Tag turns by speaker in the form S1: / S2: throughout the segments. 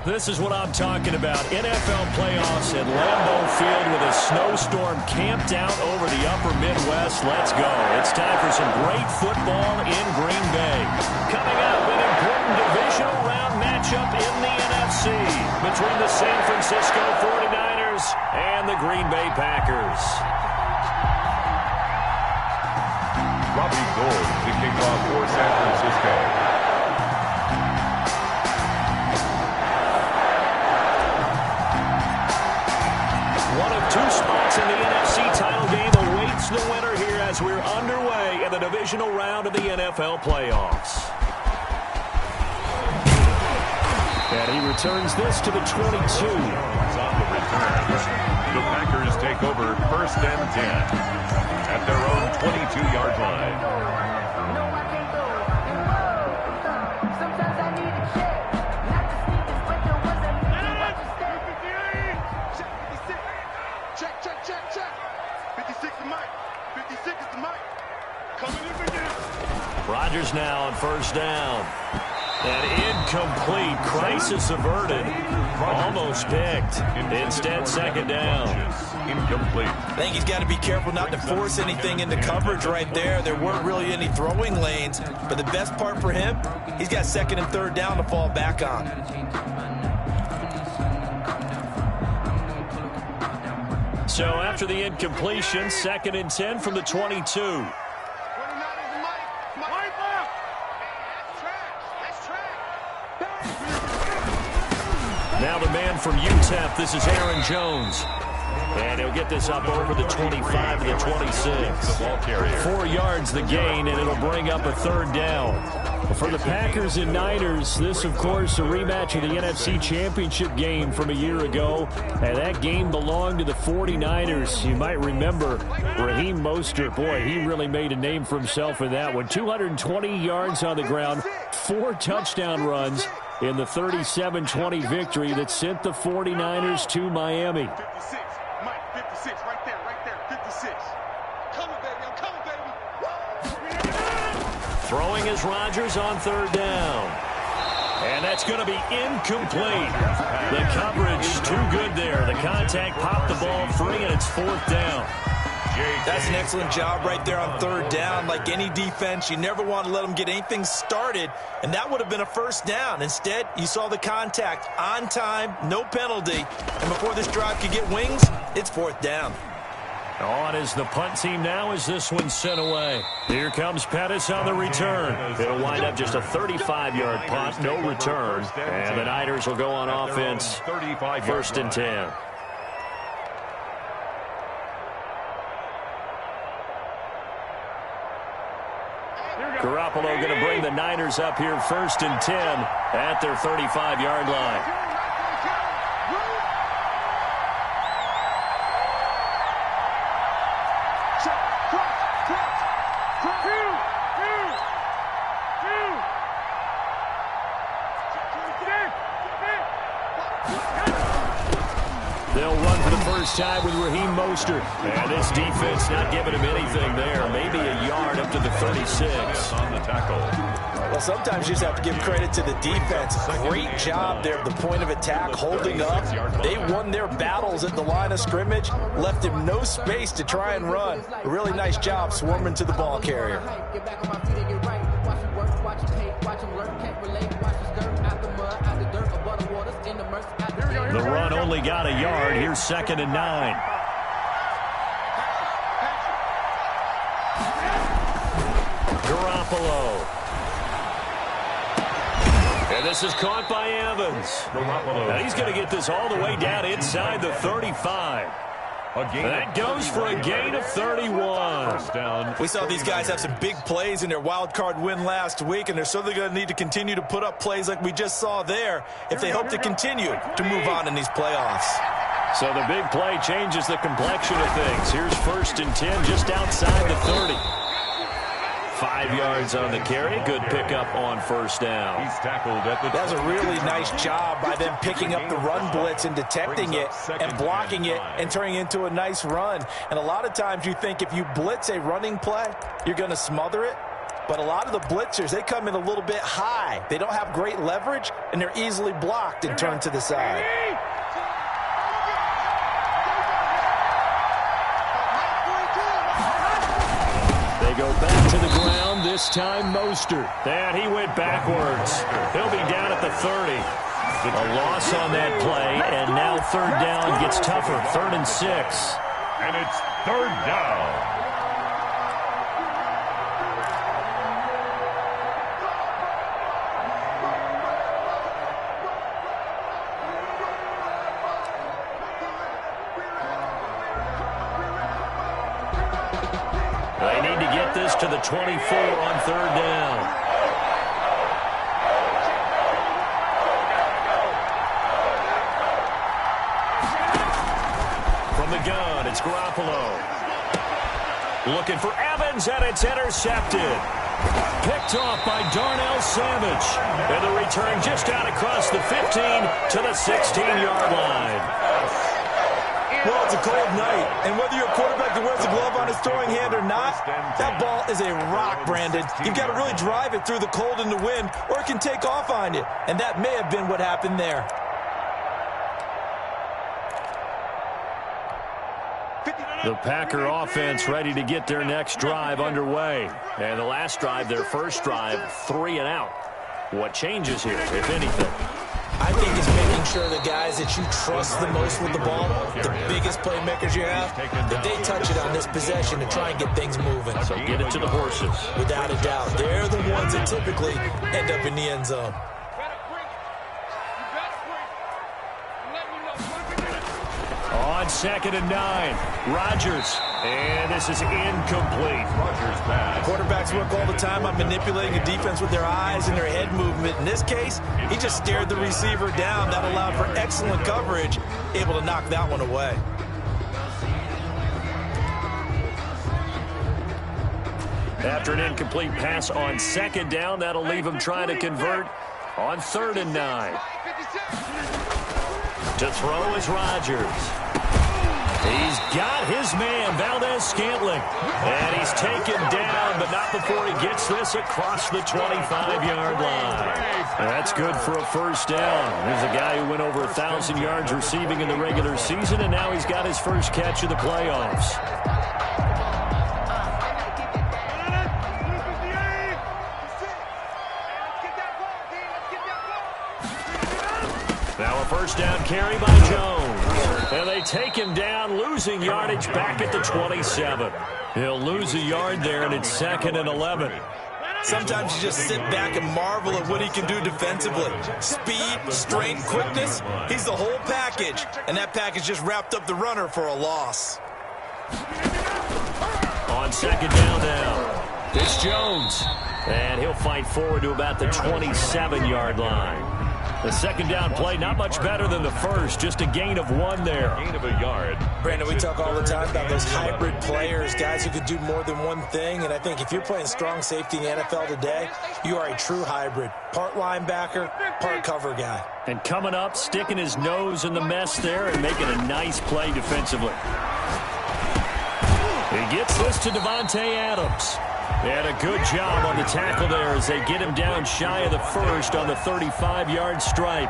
S1: This is what I'm talking about. NFL playoffs at Lambeau Field with a snowstorm camped out over the upper Midwest. Let's go. It's time for some great football in Green Bay. Coming up, an important divisional round matchup in the NFC between the San Francisco 49ers and the Green Bay Packers.
S2: Robbie Gould to kick off for San Francisco.
S1: One of two spots in the NFC title game awaits the winner here as we're underway in the divisional round of the NFL playoffs. And he returns this to the 22.
S2: On the return, the Packers take over 1st and 10 at their own 22-yard line.
S1: Rodgers now on 1st down. And incomplete. Crisis averted. Almost picked. Instead, 2nd down.
S2: Incomplete.
S3: I think he's got to be careful not to force anything into coverage right there. There weren't really any throwing lanes. But the best part for him, he's got 2nd and 3rd down to fall back on.
S1: So after the incompletion, 2nd and 10 from the 22. Now the man from UTEP, this is Aaron Jones. And he'll get this up over the 25 to the 26. 4 yards the gain, and it'll bring up a 3rd down. For the Packers and Niners, this, of course, a rematch of the NFC Championship game from a year ago. And that game belonged to the 49ers. You might remember Raheem Mostert. Boy, he really made a name for himself in that one. 220 yards on the ground, 4 touchdown runs in the 37-20 victory that sent the 49ers to Miami.
S4: 56, Mike, 56, right there, 56. Coming, baby, I'm coming, baby.
S1: Throwing is Rodgers on 3rd down. And that's going to be incomplete. The coverage too good there. The contact popped the ball free, and it's 4th down.
S3: That's an excellent job right there on 3rd down. Like any defense, you never want to let them get anything started, and that would have been a 1st down. Instead, you saw the contact on time, no penalty, and before this drive could get wings, it's 4th down.
S1: On is the punt team now as this one's sent away. Here comes Pettis on the return. It'll wind up just a 35-yard punt, no return, and the Niners will go on offense, 1st and 10. Garoppolo going to bring the Niners up here 1st and 10 at their 35-yard line. They'll run for the first time with Raheem Mostert. And this defense not giving him anything there. Maybe a yard up to the 36.
S2: On the tackle.
S3: Well, sometimes you just have to give credit to the defense. Great job there at the point of attack, holding up. They won their battles at the line of scrimmage, left him no space to try and run. A really nice job swarming to the ball carrier.
S1: The run only got a yard. Here's 2nd and 9. Garoppolo. And this is caught by Evans. And he's going to get this all the way down inside the 35. That goes for a gain of 31.
S3: We saw these guys have some big plays in their wild card win last week, and they're certainly going to need to continue to put up plays like we just saw there if they hope to continue to move on in these playoffs.
S1: So the big play changes the complexion of things. Here's 1st and 10 just outside the 30. 5 yards on the carry. Good pickup on 1st down.
S2: He's tackled at the...
S3: That was a really nice job by them picking up the run blitz and detecting it and blocking it and turning it into a nice run. And a lot of times you think if you blitz a running play, you're going to smother it. But a lot of the blitzers, they come in a little bit high. They don't have great leverage, and they're easily blocked and turned to the side.
S1: They go back to the ground, this time Mostert. And he went backwards. He'll be down at the 30. A loss on that play, and now third down gets tougher. 3rd and 6.
S2: And it's 3rd down.
S1: They need to get this to the 24 on 3rd down. From the gun, it's Garoppolo. Looking for Evans, and it's intercepted. Picked off by Darnell Savage. And the return just out across the 15 to the 16-yard line.
S3: Well, it's a cold night, and whether you're a quarterback that wears a glove on his throwing hand or not, that ball is a rock, Brandon. You've got to really drive it through the cold and the wind, or it can take off on you, and that may have been what happened there.
S1: The Packer offense ready to get their next drive underway. And the last drive, their first drive, 3 and out. What changes here, if anything?
S3: I think it's making sure the guys that you trust the most with the ball, the biggest playmakers you have, that they touch it on this possession to try and get things moving.
S1: So get it to the horses.
S3: Without a doubt. They're the ones that typically end up in the end zone.
S1: On 2nd and 9, Rodgers. And this is incomplete.
S2: Rodgers pass.
S3: Quarterbacks work all the time on manipulating a defense with their eyes and their head movement. In this case, he just stared the receiver down. That allowed for excellent coverage, able to knock that one away.
S1: After an incomplete pass on 2nd down, that'll leave him trying to convert on 3rd and 9. To throw is Rodgers. He's got his man, Valdez-Scantling. And he's taken down, but not before he gets this across the 25-yard line. That's good for a first down. There's a guy who went over 1,000 yards receiving in the regular season, and now he's got his first catch of the playoffs. Now a first down carry by Jones. And they take him down, losing yardage back at the 27. He'll lose a yard there, and it's 2nd and 11.
S3: Sometimes you just sit back and marvel at what he can do defensively. Speed, strength, quickness, he's the whole package. And that package just wrapped up the runner for a loss.
S1: On 2nd down now, it's Jones. And he'll fight forward to about the 27-yard line. The 2nd down play, not much better than the first, just a gain of 1 there.
S2: Gain of a yard.
S3: Brandon, we talk all the time about those hybrid players, guys who could do more than one thing. And I think if you're playing strong safety in the NFL today, you are a true hybrid. Part linebacker, part cover guy.
S1: And coming up, sticking his nose in the mess there and making a nice play defensively. He gets this to Devontae Adams. And a good job on the tackle there as they get him down shy of the first on the 35-yard stripe.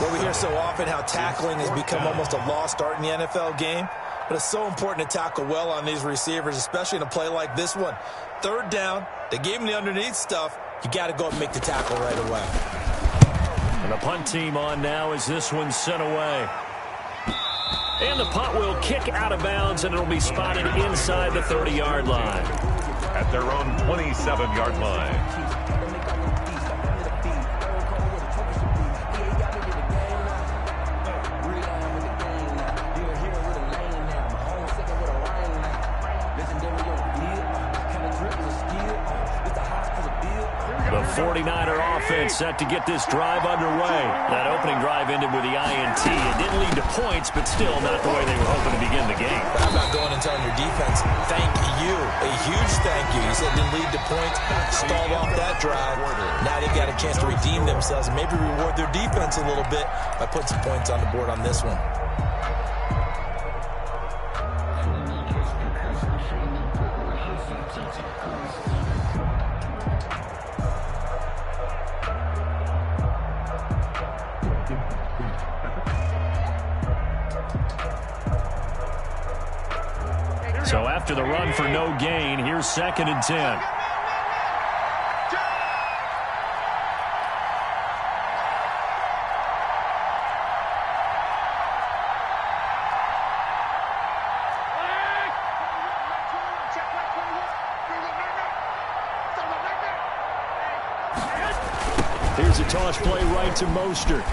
S3: Well, we hear so often how tackling has become almost a lost art in the NFL game. But it's so important to tackle well on these receivers, especially in a play like this one. 3rd down, they gave him the underneath stuff. You got to go and make the tackle right away.
S1: And the punt team on now as this one's sent away. And the punt will kick out of bounds, and it'll be spotted inside the 30-yard line.
S2: At their own 27-yard line.
S1: The 49er offense set to get this drive underway. That opening drive ended with the INT. It didn't lead to points, but still not the way they were hoping to begin the game.
S3: How about going and telling your defense, thank you, a huge thank you. You said it didn't lead to points, stalled off that drive. Now they've got a chance to redeem themselves and maybe reward their defense a little bit by putting some points on the board on this one.
S1: So after the run for no gain, here's 2nd and 10. Here's a toss play right to Mostert.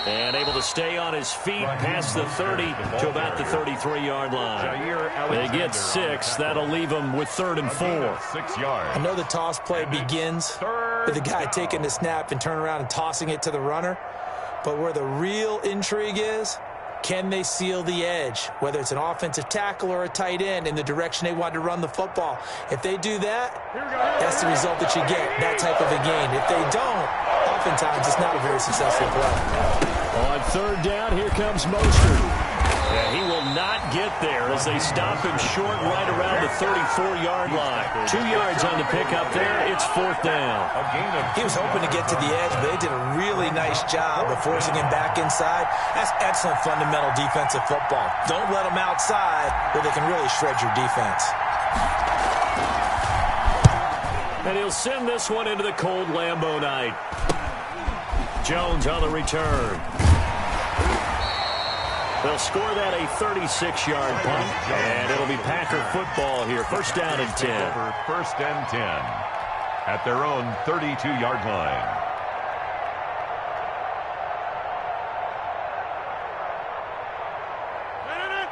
S1: And able to stay on his feet past the 30 to about the 33-yard line. They get 6. That'll leave them with 3rd and 4.
S2: 6 yards.
S3: I know the toss play begins with the guy taking the snap and turning around and tossing it to the runner. But where the real intrigue is, can they seal the edge, whether it's an offensive tackle or a tight end, in the direction they want to run the football? If they do that, that's the result that you get, that type of a gain. If they don't, oftentimes it's not a very successful play.
S1: On 3rd down, here comes Mostert. And he will not get there as they stop him short right around the 34-yard line. 2 yards on the pickup there. It's 4th down.
S3: He was hoping to get to the edge, but they did a really nice job of forcing him back inside. That's excellent fundamental defensive football. Don't let them outside where they can really shred your defense.
S1: And he'll send this one into the cold Lambeau night. Jones on the return. They'll score that a 36-yard punt, and it'll be Packer football here. 1st down and 10.
S2: 1st and 10 at their own 32-yard line.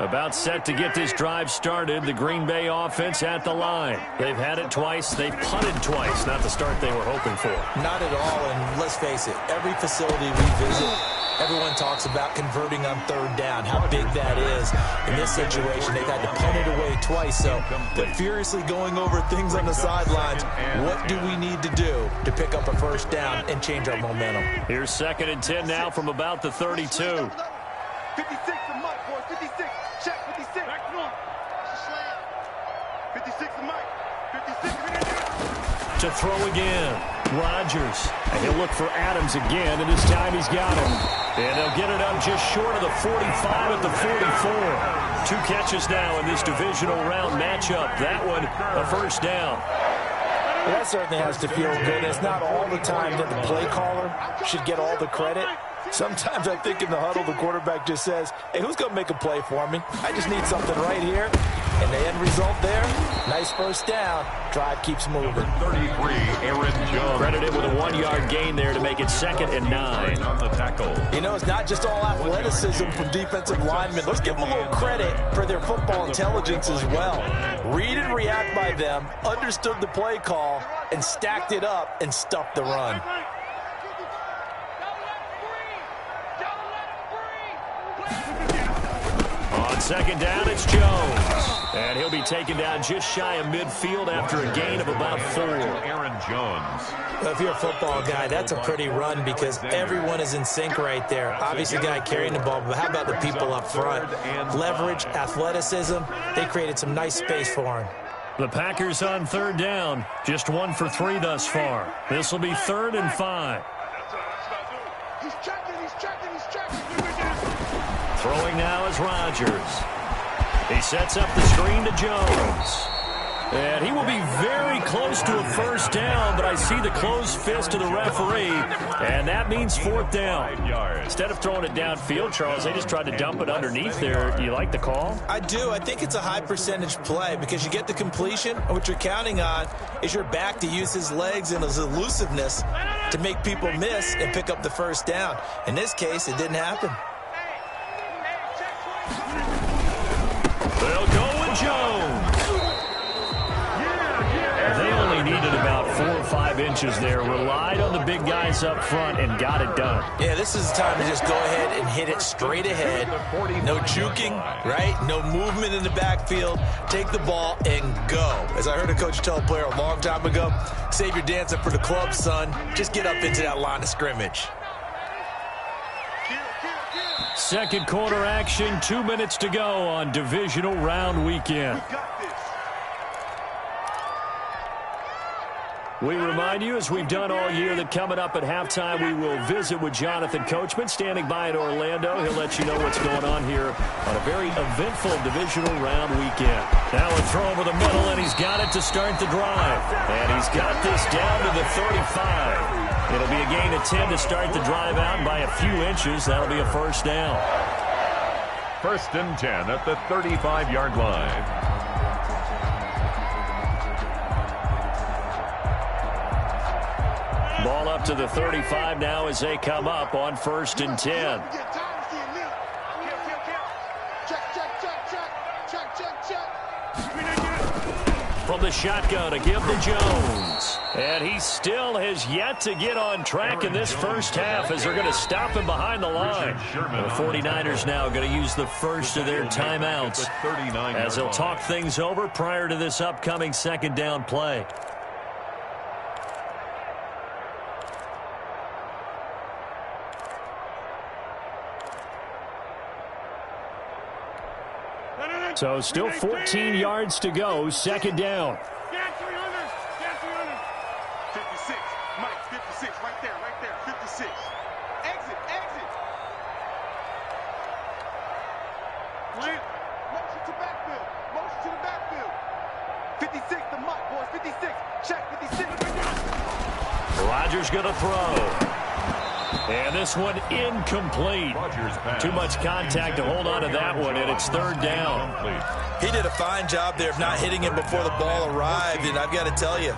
S1: About set to get this drive started. The Green Bay offense at the line. They've had it twice. They've punted twice. Not the start they were hoping for.
S3: Not at all, and let's face it, every facility we visit, everyone talks about converting on 3rd down, how big that is. In this situation, they've had to punt it away twice, so they're furiously going over things on the sidelines. What do we need to do to pick up a 1st down and change our momentum?
S1: Here's 2nd and 10 now from about the 32.
S4: 56 and Mike, boys. 56. Check 56. Back north. 56 and Mike. 56.
S1: To throw again. Rodgers. And he'll look for Adams again, and this time he's got him. And they'll get it up just short of the 45 at the 44. 2 catches now in this divisional round matchup. That one, a 1st down.
S3: Well, that certainly has to feel good. It's not all the time that the play caller should get all the credit. Sometimes I think in the huddle, the quarterback just says, hey, who's going to make a play for me? I just need something right here. And the end result there, nice 1st down. Drive keeps moving.
S2: 33, Aaron Jones.
S1: Credited with a 1-yard gain there to make it 2nd and 9.
S2: On the tackle.
S3: You know, it's not just all athleticism from defensive linemen. Let's give them a little credit for their football intelligence as well. Read and react by them, understood the play call, and stacked it up and stuffed the run.
S1: On 2nd down, it's Jones. And he'll be taken down just shy of midfield after a gain of about 4.
S2: Aaron Jones.
S3: Well, if you're a football guy, that's a pretty run because everyone is in sync right there. Obviously, the guy carrying the ball, but how about the people up front? Leverage, athleticism, they created some nice space for him.
S1: The Packers on 3rd down, just 1 for 3 thus far. This will be 3rd and 5.
S4: He's checking.
S1: Throwing now is Rodgers. He sets up the screen to Jones. And he will be very close to a 1st down, but I see the closed fist of the referee, and that means 4th down. Instead of throwing it downfield, Charles, they just tried to dump it underneath there. Do you like the call?
S3: I do. I think it's a high percentage play because you get the completion, and what you're counting on is your back to use his legs and his elusiveness to make people miss and pick up the 1st down. In this case, it didn't happen.
S1: They'll go with Jones. They only needed about 4 or 5 inches there. Relied on the big guys up front and got it done.
S3: Yeah, this is the time to just go ahead and hit it straight ahead. No juking, right? No movement in the backfield. Take the ball and go. As I heard a coach tell a player a long time ago, save your dancing for the club, son. Just get up into that line of scrimmage.
S1: 2nd quarter action, 2 minutes to go on divisional round weekend. We remind you, as we've done all year, that coming up at halftime, we will visit with Jonathan Coachman, standing by in Orlando. He'll let you know what's going on here on a very eventful divisional round weekend. Now a throw over the middle, and he's got it to start the drive. And he's got this down to the 35. It'll be a gain of 10 to start the drive out, and by a few inches, that'll be a first down.
S2: First and 10 at the 35-yard line.
S1: Ball up to the 35 now as they come up on first and 10. From the shotgun to give to Jones. And he still has yet to get on track in this first half as they're going to stop him behind the line. The 49ers now going to use the first of their timeouts as they'll talk things over prior to this upcoming second down play. So still 14 yards to go, second down.
S4: Get 300. Get 300. 56. Mike, 56. Right there. 56. Exit. Motion to backfield. 56, the Mike, boys. 56. Check, 56.
S1: Rodgers going to throw. And this one incomplete. Too much contact to hold on to that one, and it's third down.
S3: He did a fine job there of not hitting him before the ball arrived, and I've got to tell you,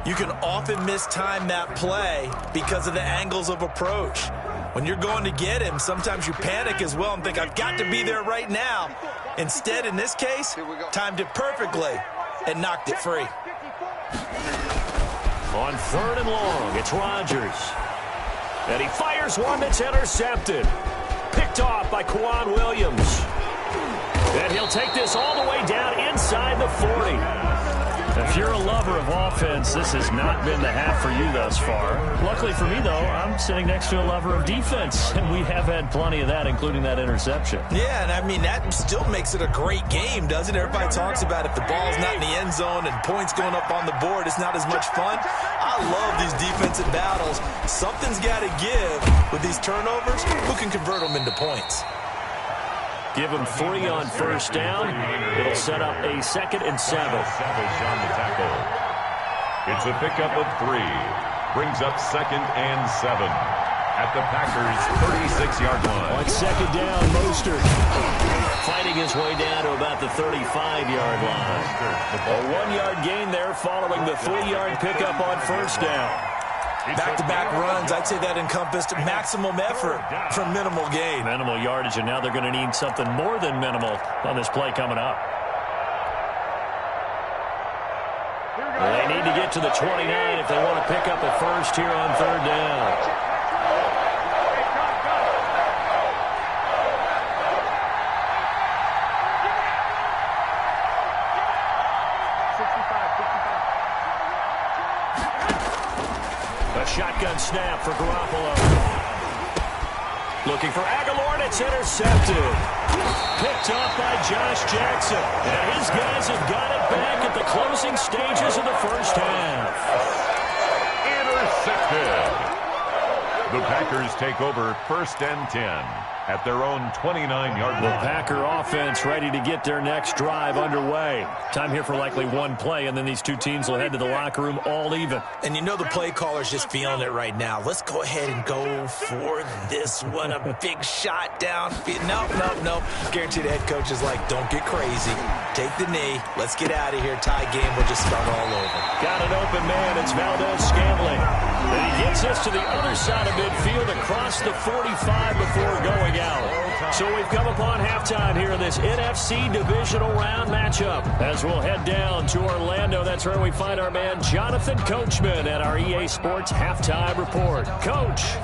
S3: you can often mistime that play because of the angles of approach. When you're going to get him, sometimes you panic as well and think, I've got to be there right now. Instead, in this case, timed it perfectly and knocked it free.
S1: On third and long, it's Rodgers. And he fires one that's intercepted. Picked off by Quan Williams. And he'll take this all the way down inside the 40. If you're a lover of offense, this has not been the half for you thus far. Luckily for me, though, I'm sitting next to a lover of defense, and we have had plenty of that, including that interception.
S3: Yeah, and I mean, that still makes it a great game, doesn't it? Everybody talks about if the ball's not in the end zone and points going up on the board, it's not as much fun. I love these defensive battles. Something's got to give with these turnovers. Who can convert them into points?
S1: Give him 3 on first down. It'll set up a 2nd and 7.
S2: On the tackle. It's a pickup of 3. Brings up 2nd and 7 at the Packers' 36-yard line.
S1: On second down, Mostert fighting his way down to about the 35-yard line. A 1-yard gain there following the 3-yard pickup on first down.
S3: Back-to-back runs, I'd say that encompassed maximum effort for minimal gain.
S1: Minimal yardage, and now they're going to need something more than minimal on this play coming up. They need to get to the 29 if they want to pick up a first here on third down. A shotgun snap for Garoppolo. Looking for Aguilar, and it's intercepted. Picked off by Josh Jackson. And his guys have got it back at the closing stages of the first half.
S2: Intercepted. The Packers take over first and 10 at their own 29-yard line.
S1: The Packer offense ready to get their next drive underway. Time here for likely one play, and then these two teams will head to the locker room all even.
S3: And you know the play caller's just feeling it right now. Let's go ahead and go for this one. A big shot down. Nope. Guarantee the head coach is like, don't get crazy. Take the knee. Let's get out of here. Tie game. We'll just start all over.
S1: Got an open man. It's Valdez-Scantling. And he gets us to the other side of midfield across the 45 before going out. So we've come upon halftime here in this NFC Divisional Round matchup. As we'll head down to Orlando, that's where we find our man Jonathan Coachman at our EA Sports Halftime Report. Coach.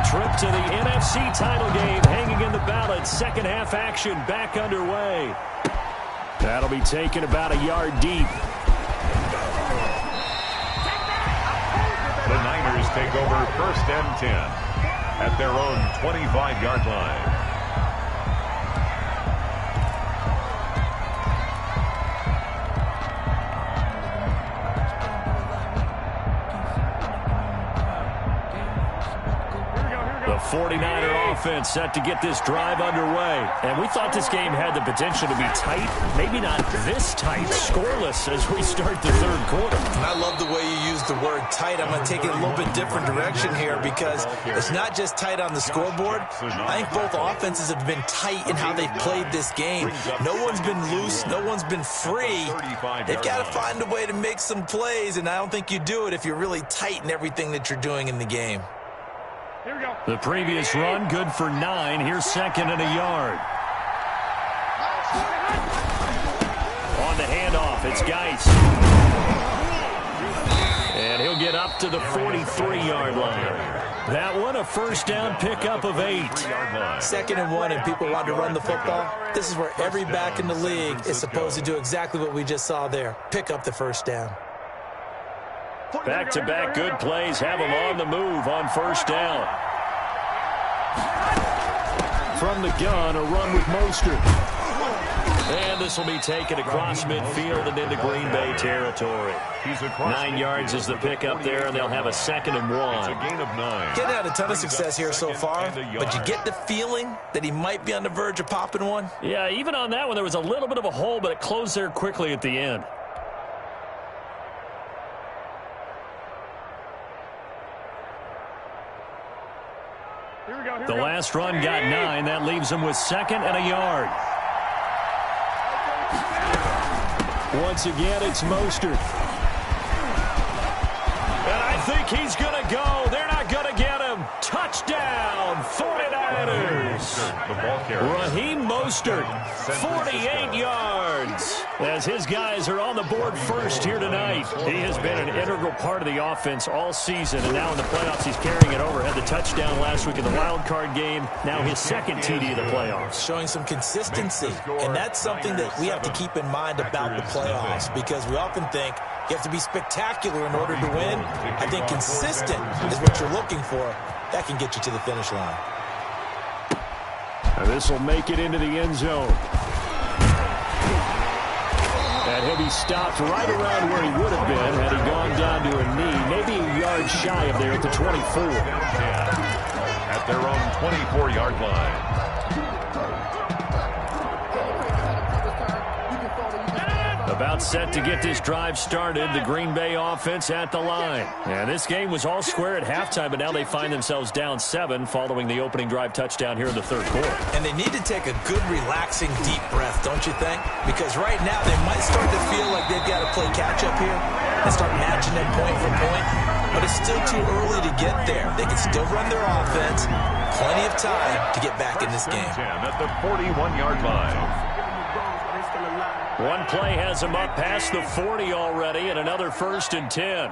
S1: Trip to the NFC title game hanging in the balance. Second half action back underway. That'll be taken about a yard deep.
S2: The Niners first and 10 at their own 25-yard line.
S1: The 49er offense set to get this drive underway. And we thought this game had the potential to be tight. Maybe not this tight, scoreless as we start the third quarter.
S3: And I love the way you use the word tight. I'm going to take it a little bit different direction here because it's not just tight on the scoreboard. I think both offenses have been tight in how they've played this game. No one's been loose. No one's been free. They've got to find a way to make some plays, and I don't think you do it if you're really tight in everything that you're doing in the game.
S1: The previous run, good for 9. Here's second and a yard. On the handoff, it's Geis. And he'll get up to the 43-yard line. That one, a first down pickup of 8.
S3: 2nd and 1, and people want to run the football. This is where every back in the league is supposed to do exactly what we just saw there. Pick up the first down.
S1: Back-to-back good plays have them on the move on first down. From the gun, a run with Mostert. And this will be taken across midfield and into Green Bay territory. 9 yards is the pickup there, and they'll have a 2nd and 1.
S2: It's a gain of 9.
S3: Getting had a ton of success here so far, but you get the feeling that he might be on the verge of popping one?
S1: Yeah, even on that one, there was a little bit of a hole, but it closed there quickly at the end. The last run got 9. That leaves them with 2nd and a yard. Once again, it's Mostert. And I think he's going to go. They're not going to get him. Touchdown, 49ers. Raheem Mostert, 48 yards. As his guys are on the board first here tonight. He has been an integral part of the offense all season, and now in the playoffs he's carrying it over. Had the touchdown last week in the wild card game. Now his 2nd TD of the playoffs.
S3: Showing some consistency, and that's something that we have to keep in mind about the playoffs because we often think you have to be spectacular in order to win. I think consistent is what you're looking for. That can get you to the finish line.
S1: And this will make it into the end zone. And he'll be stopped right around where he would have been had he gone down to a knee, maybe a yard shy of there at the 24.
S2: At their own 24-yard line.
S1: About set to get this drive started, the Green Bay offense at the line. And this game was all square at halftime, but now they find themselves down 7 following the opening drive touchdown here in the third quarter.
S3: And they need to take a good, relaxing, deep breath, don't you think? Because right now they might start to feel like they've got to play catch-up here and start matching them point for point. But it's still too early to get there. They can still run their offense. Plenty of time to get back in this game.
S2: 10 at the 41-yard line.
S1: One play has him up past the 40 already, and another 1st and 10.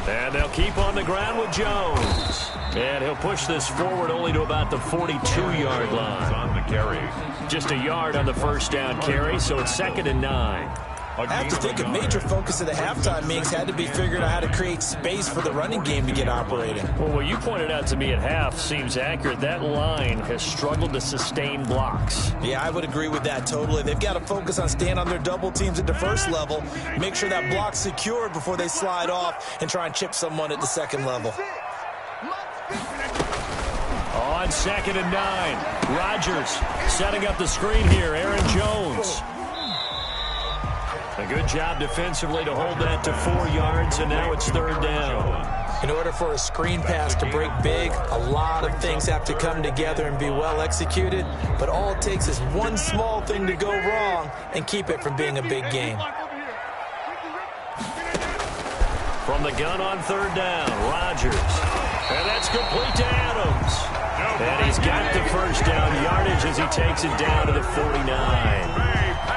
S1: And they'll keep on the ground with Jones. And he'll push this forward only to about the 42-yard line.
S2: On the carry.
S1: Just a yard on the first down carry, so it's 2nd and 9.
S3: I have to think a major focus of the halftime meetings had to be figuring out how to create space for the running game to get operating.
S1: Well, what you pointed out to me at half seems accurate. That line has struggled to sustain blocks.
S3: Yeah, I would agree with that totally. They've got to focus on staying on their double teams at the first level, make sure that block's secured before they slide off and try and chip someone at the second level.
S1: On 2nd and 9, Rodgers setting up the screen here. Aaron Jones. A good job defensively to hold that to 4 yards, and now it's 3rd down.
S3: In order for a screen pass to break big, a lot of things have to come together and be well executed, but all it takes is one small thing to go wrong and keep it from being a big game.
S1: From the gun on 3rd down, Rodgers. And that's complete to Adams. And he's got the first down yardage as he takes it down to the 49.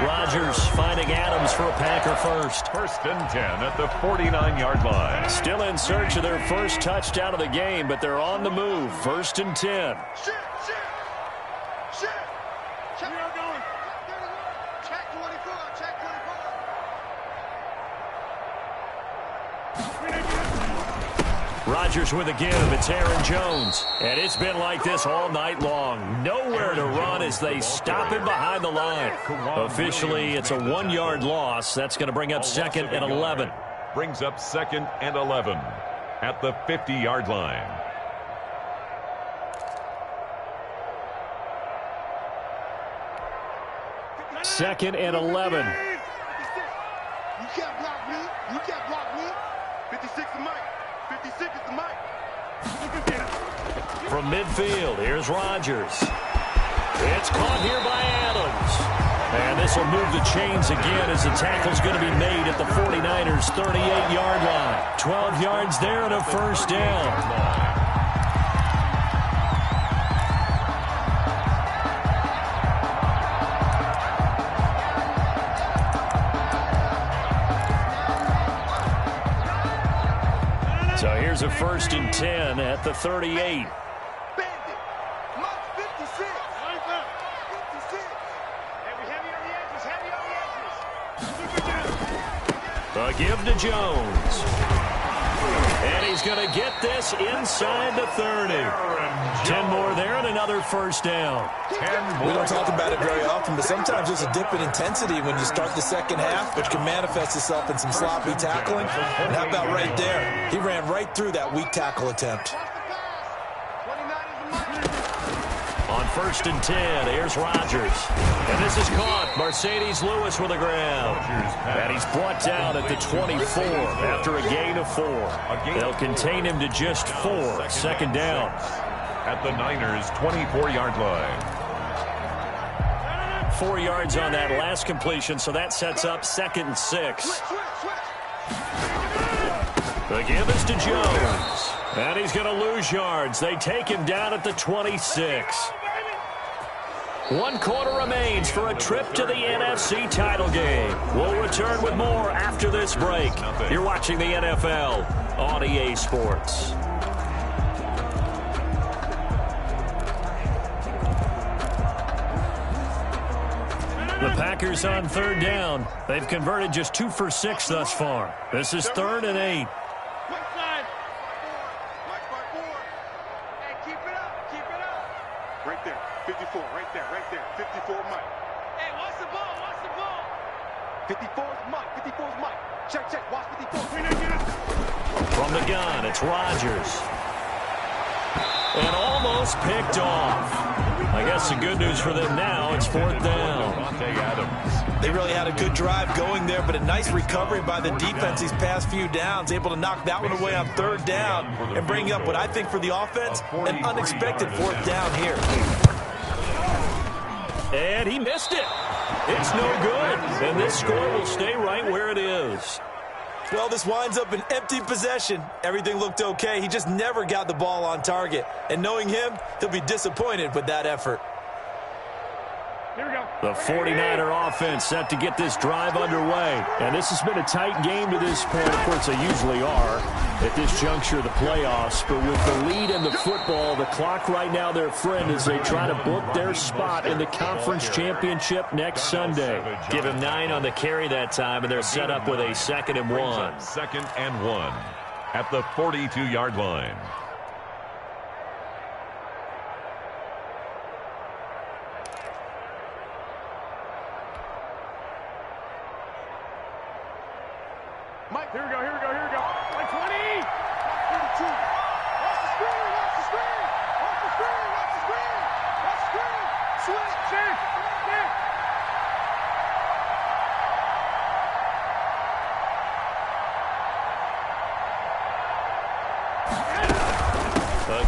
S1: Rodgers finding Adams for a Packer first.
S2: 1st and 10 at the 49-yard line.
S1: Still in search of their first touchdown of the game, but they're on the move. 1st and 10.
S4: Check 24.
S1: Rodgers with a give. It's Aaron Jones. And it's been like this all night long. Nowhere to run as they stop him behind the line. Officially, it's a 1-yard loss. That's going to bring up 2nd and 11.
S2: Brings up 2nd and 11 at the 50-yard line.
S1: Second and 11.
S4: You can't block me. You can't block me. 56 is Mike. 56 is the Mike.
S1: From midfield, here's Rodgers. It's caught here by Adams. And this will move the chains again as the tackle's going to be made at the 49ers' 38-yard line. 12 yards there and a first down. So here's a 1st and 10 at the 38.
S4: Bandit. Mike 56. 56. Heavy on the edges. Heavy on the edges.
S1: A give to Jones. And he's going to get this inside the 30. 10 more there and another first down.
S3: We don't talk about it very often, but sometimes there's a dip in intensity when you start the second half, which can manifest itself in some sloppy tackling. And how about right there? He ran right through that weak tackle attempt.
S1: On 1st and 10, here's Rodgers. And this is caught. Mercedes Lewis with a grab. And he's brought down at the 24 after a gain of 4. They'll contain him to just 4. 2nd down.
S2: At the Niners' 24-yard line.
S1: 4 yards on that last completion, so that sets up 2nd and 6. The give is to Jones. And he's going to lose yards. They take him down at the 26. 1 quarter remains for a trip to the NFC title game. We'll return with more after this break. You're watching the NFL on EA Sports. The Packers on 3rd down. They've converted just 2 for 6 thus far. This is 3rd and 8.
S4: Right there, 54, right there, 54 Mike. Hey, watch the ball, 54 is Mike, 54 is Mike. Check, watch 54.
S1: From the gun, it's Rodgers. And almost picked off. I guess the good news for them now, it's 4th down.
S3: They really had a good drive going there, but a nice recovery by the defense these past few downs, able to knock that one away on 3rd down and bring up what I think for the offense, an unexpected 4th down here.
S1: And he missed it. It's no good. And this score will stay right where it is.
S3: Well, this winds up an empty possession. Everything looked okay. He just never got the ball on target. And knowing him, he'll be disappointed with that effort.
S4: Here we go.
S1: The 49er offense set to get this drive underway. And this has been a tight game to this point. Of course, they usually are at this juncture of the playoffs. But with the lead in the football, the clock right now their friend as they try to book their spot in the conference championship next Sunday. Give him 9 on the carry that time, and they're set up with a 2nd and 1.
S2: 2nd and 1 at the 42-yard line.
S4: Mike, here we go. Like 20. Watch 32. Watch the screen. Switch.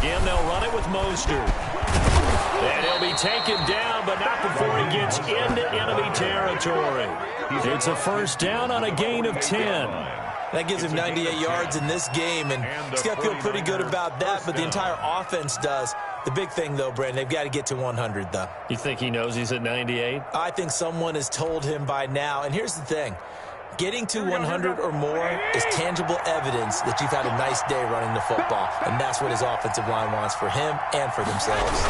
S1: Again, they'll run it with Mostert. And he'll be taken down, but not before he gets into enemy territory. It's a 1st down on a gain of 10.
S3: That gives him 98 yards in this game, and he's got to feel pretty good about that, but the entire offense does. The big thing, though, Brandon, they've got to get to 100, though.
S1: You think he knows he's at 98?
S3: I think someone has told him by now, and here's the thing. Getting to 100 or more is tangible evidence that you've had a nice day running the football, and that's what his offensive line wants for him and for themselves.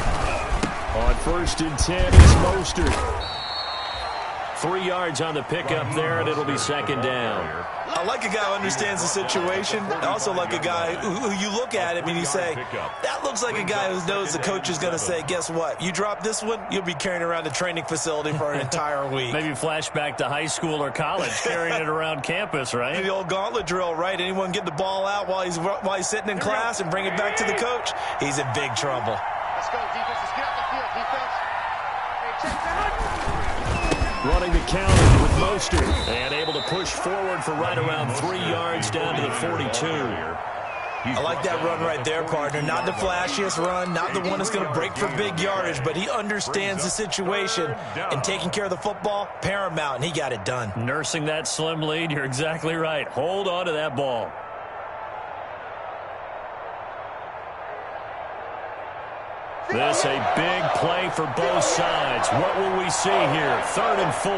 S1: On 1st and 10 is Mostert. 3 yards on the pickup there, and it'll be second down.
S3: I like a guy who understands the situation. I also like a guy who you look at him and you say, that looks like a guy who knows the coach is going to say, guess what? You drop this one, you'll be carrying around the training facility for an entire week.
S1: Maybe flashback to high school or college, carrying it around campus, right?
S3: The old gauntlet drill, right? Anyone get the ball out while he's sitting in class and bring it back to the coach? He's in big trouble.
S4: Let's go, defense. Let's get out the field, defense. Hey, check that.
S1: Running the counter with Mostert, and able to push forward for right around 3 yards down to the 42.
S3: I like that run right there, partner. Not the flashiest run, not the one that's going to break for big yardage, but he understands the situation, and taking care of the football, paramount, and he got it done.
S1: Nursing that slim lead, you're exactly right. Hold on to that ball. This a big play for both sides. What will we see here? 3rd and 4.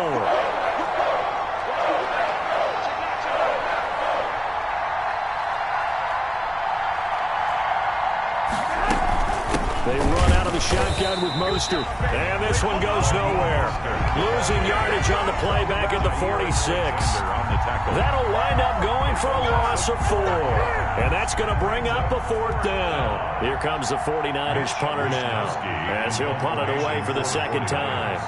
S1: They run out of the shotgun with Mostert. And this one goes nowhere. Losing yardage on the play back at the 46. That'll wind up going for a loss of 4. And that's going to bring up a 4th down. Here comes the 49ers punter now, as he'll punt it away for the second time.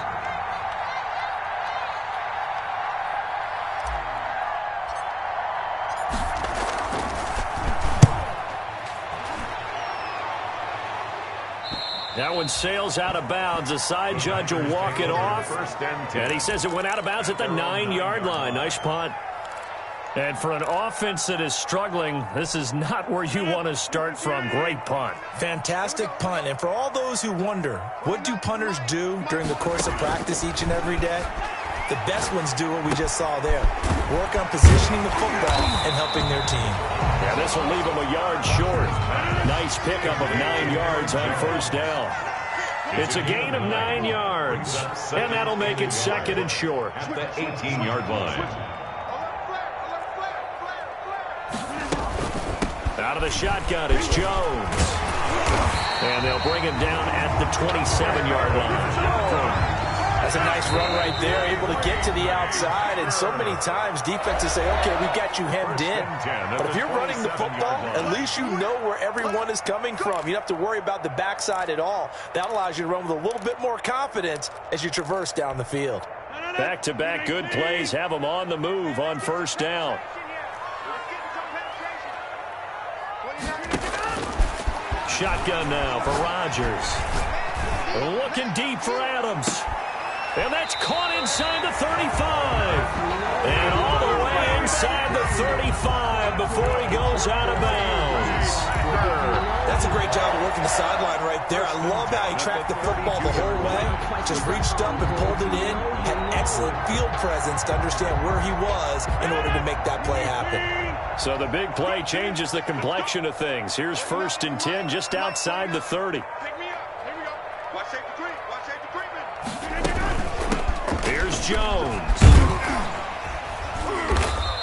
S1: That one sails out of bounds. The side judge will walk it off. And he says it went out of bounds at the 9-yard line. Nice punt. And for an offense that is struggling, this is not where you want to start from. Great punt.
S3: Fantastic punt. And for all those who wonder, what do punters do during the course of practice each and every day? The best ones do what we just saw there. Work on positioning the football and helping their team.
S1: Yeah, this will leave them a yard short. Nice pickup of 9 yards on 1st down. It's a gain of 9 yards. And that'll make it 2nd and short.
S2: At the 18-yard line.
S1: Out of the shotgun, it's Jones. And they'll bring him down at the 27-yard line.
S3: That's a nice run right there, able to get to the outside. And so many times defenses say, okay, we've got you hemmed in. But if you're running the football, at least you know where everyone is coming from. You don't have to worry about the backside at all. That allows you to run with a little bit more confidence as you traverse down the field.
S1: Back-to-back good plays have them on the move on 1st down. Shotgun now for Rodgers. Looking deep for Adams. And that's caught inside the 35. And all the way inside the 35 before he goes out of bounds.
S3: That's a great job of working the sideline right there. I love how he tracked the football the whole way. Just reached up and pulled it in. Had excellent field presence to understand where he was in order to make that play happen.
S1: So the big play changes the complexion of things. Here's 1st and 10 just outside the 30. Here's Jones.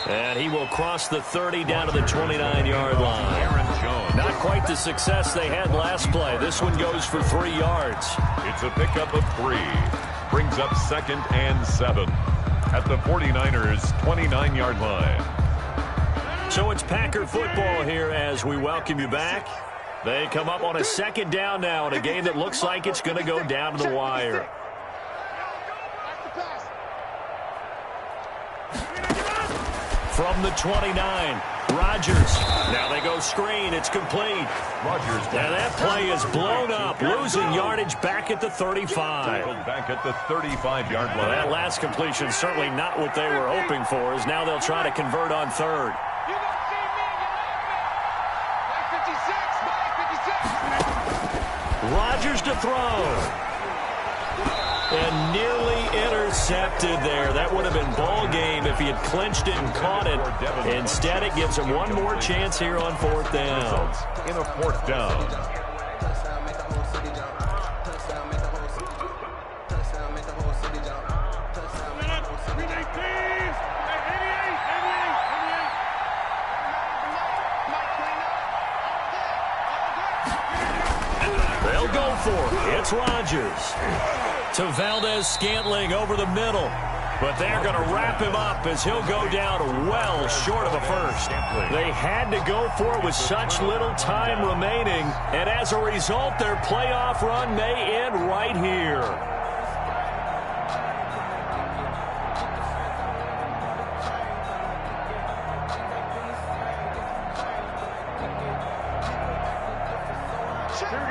S1: And he will cross the 30 down to the 29-yard line. Not quite the success they had last play. This one goes for 3 yards.
S2: It's a pickup of 3. Brings up 2nd and 7 at the 49ers' 29-yard line.
S1: So it's Packer football here as we welcome you back. They come up on a 2nd down now in a game that looks like it's going to go down to the wire. From the 29, Rodgers. Now they go screen. It's complete.
S2: Rodgers.
S1: And that play is blown up, losing yardage back at the 35.
S2: Back at the 35-yard line.
S1: Well, that last completion certainly not what they were hoping for, as now they'll try to convert on 3rd. Rodgers to throw. And nearly intercepted there. That would have been ball game if he had clinched it and caught it. Instead, it gives him one more chance here on 4th down.
S2: In a 4th down.
S1: They'll go for it. It's Rodgers. To Valdez-Scantling over the middle. But they're going to wrap him up as he'll go down well short of a first. They had to go for it with such little time remaining, and as a result, their playoff run may end right here.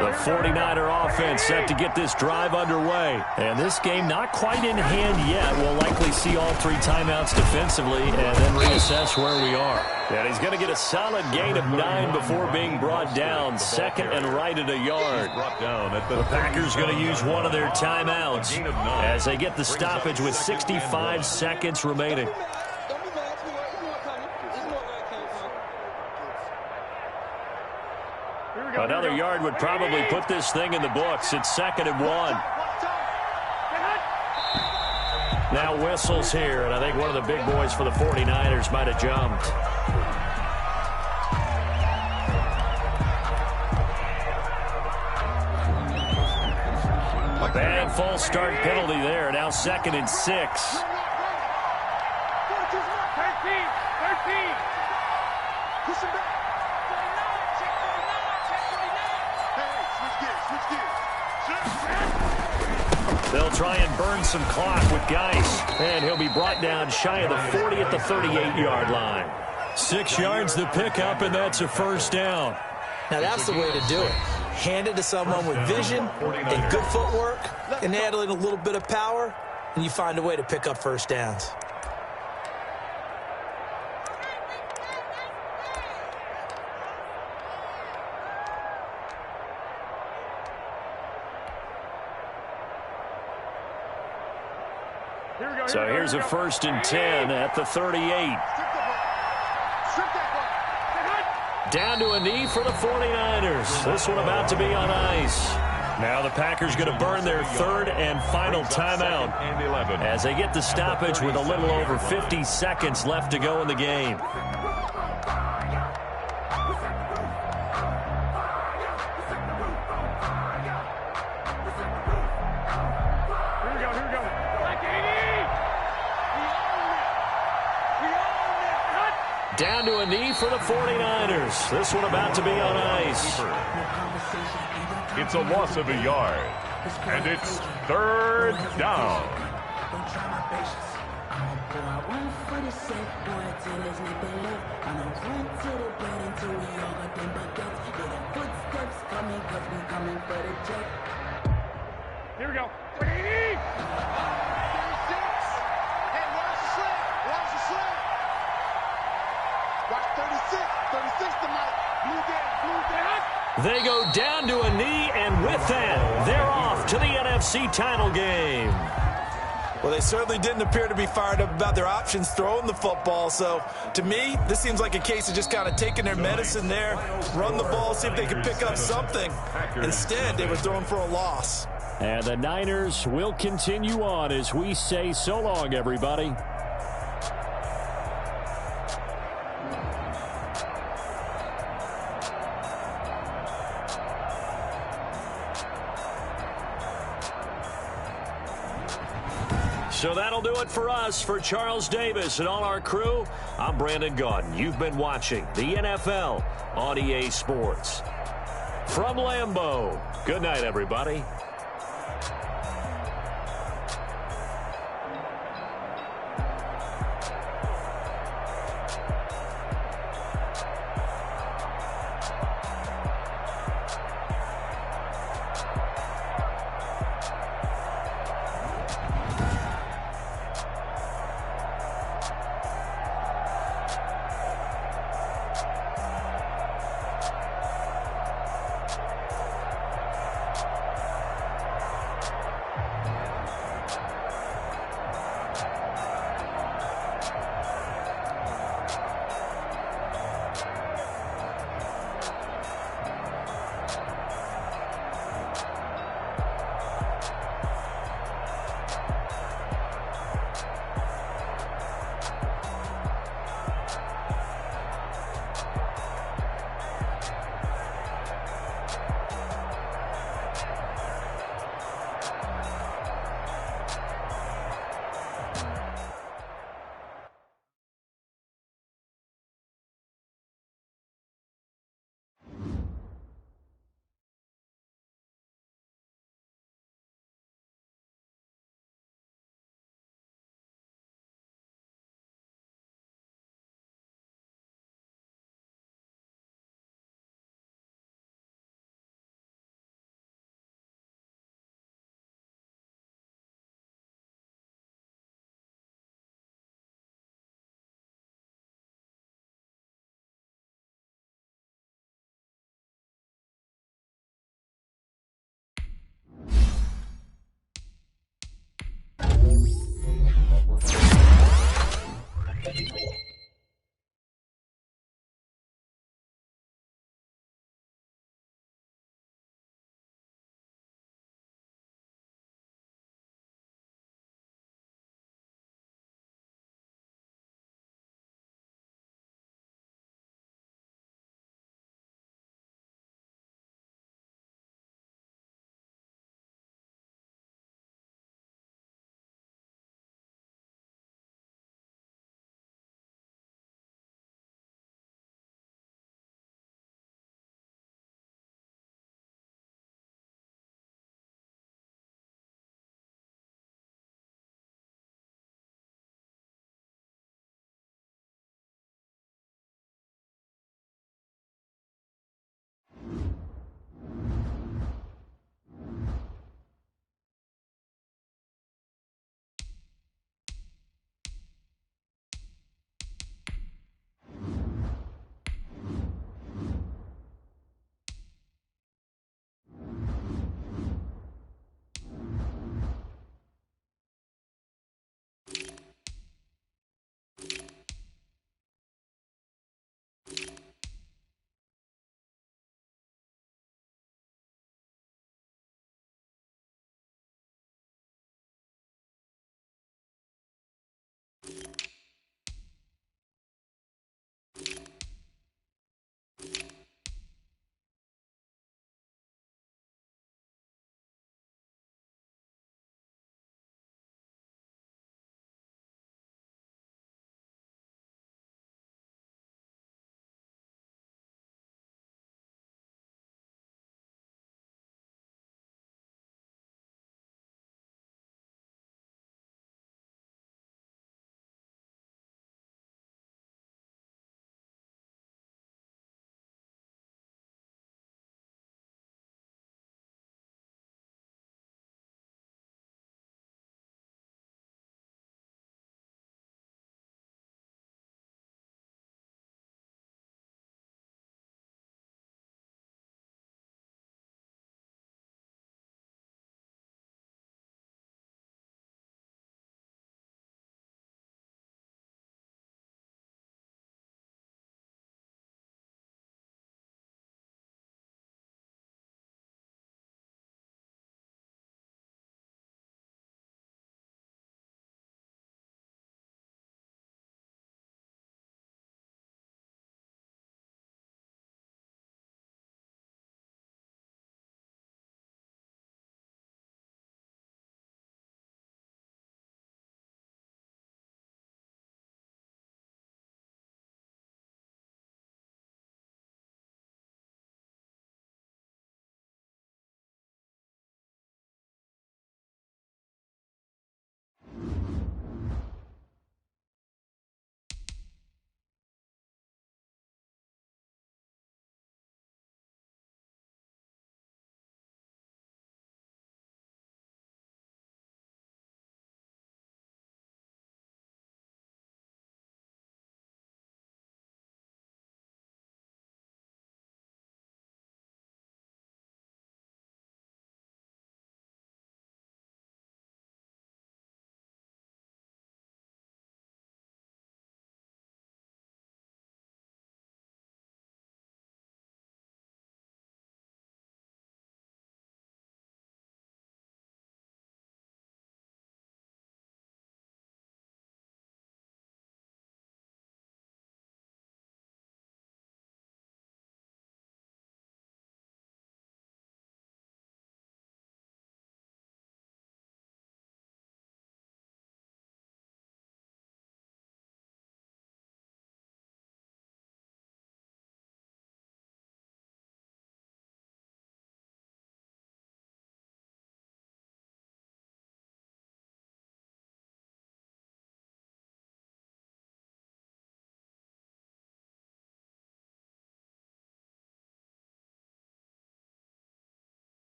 S1: The 49er offense set to get this drive underway. And this game not quite in hand yet. We'll likely see all 3 timeouts defensively and then reassess where we are. And he's going to get a solid gain of 9 before being brought down. Second and right at a yard. The Packers going to use one of their timeouts as they get the stoppage with 65 seconds remaining. Another yard would probably put this thing in the books. It's 2nd and 1. Now whistles here, and I think one of the big boys for the 49ers might have jumped. Bad false start penalty there. Now 2nd and 6.
S4: 13. Push him back.
S1: They'll try and burn some clock with Geis. And he'll be brought down shy of the 40 at the 38-yard line. 6 yards to pick up, and that's a first down.
S3: Now that's the way to do it. Hand it to someone with vision and good footwork and add in a little bit of power, and you find a way to pick up first downs.
S1: So here's a 1st and 10 at the 38. Down to a knee for the 49ers. This one about to be on ice. Now the Packers going to burn their 3rd and final timeout as they get the stoppage with a little over 50 seconds left to go in the game. Down to a knee for the 49ers. This one about to be on ice.
S2: It's a loss of a yard, and it's 3rd down.
S4: Here we go. Hey, watch the slant. Watch the slant. Watch 36. 36 tonight. Blue down.
S1: They go down to a knee, and with that, they're off to the NFC title game.
S3: Well, they certainly didn't appear to be fired up about their options throwing the football. So, to me, this seems like a case of just kind of taking their medicine there, run the ball, see if they can pick up something. Instead, they were throwing for a loss.
S1: And the Niners will continue on as we say so long, everybody. So that'll do it for us. For Charles Davis and all our crew, I'm Brandon Gaudin. You've been watching the NFL on EA Sports. From Lambeau, good night, everybody.